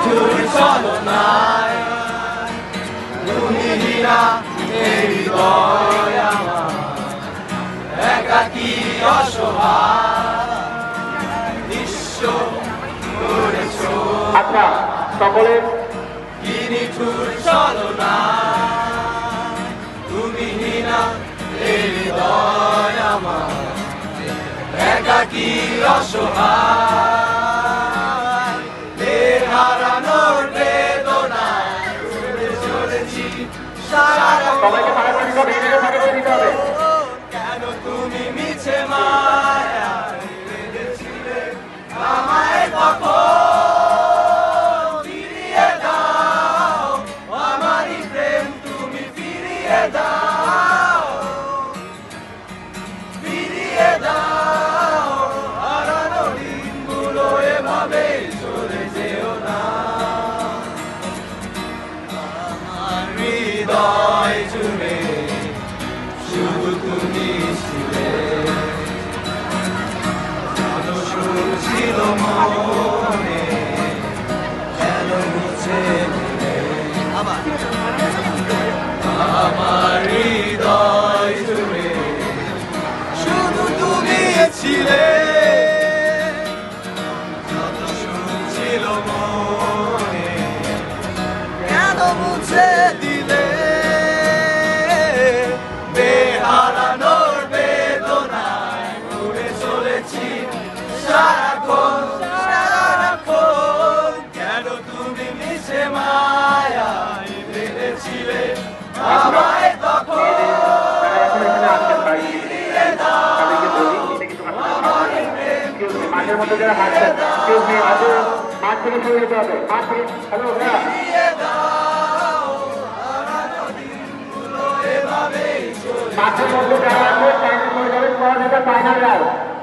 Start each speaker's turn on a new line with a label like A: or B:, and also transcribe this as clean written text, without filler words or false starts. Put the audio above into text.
A: নিঠুর ছলনায় তুমি হীরা এই হৃদয় আমার একাকী অসহায় নিঃস্ব করেছো।
B: আচ্ছা সকলে
A: কি নিঠুর ছলনায় তুমি হীরা এই হৃদয় আমার একাকী অসহায় দেহ হারানোর বেদনায় চলেছি
B: সবাইকে তাড়াতাড়ি দিতে হবে।
A: কেন তুমি মিছে মায়ায় বেঁধেছিলে আমায় তখন ফিরিয়ে দাও আমারই প্রেম তুমি ফিরিয়ে দাও ফিরিয়ে দাও হারানো দিনগুলো এভাবে চলে যেও না আমার হৃদয় জুড়ে শুধু তুমি ছিলে যত সুর ছিল মনে কেন মুছে দিলে আমার হৃদয় জুড়ে শুধু তুমি ছিলে যত সুর ছিল মনে কেন মুছে দিলে বেহারানোর বেদনায় ঘুরে চলেছি সারাক্ষণ সারাক্ষণ কেন তুমি মিশে মায়ায় বেঁধেছিলে আমায় তখন ফিরিয়ে দাও আমারই প্রেম
B: মাঠের মধ্যে যারা হাঁটছেন কেউ নেই, আজও মাঠ থেকে সরে যেতে হবে। মাঠ থেকে হ্যালো
A: ফিরিয়ে দাও হারানো দিনগুলো এভাবেই চলে
B: মাঠের মধ্যে যারা আছে ফাইনাল করে যাবেন, ফাইনাল রাউন্ড।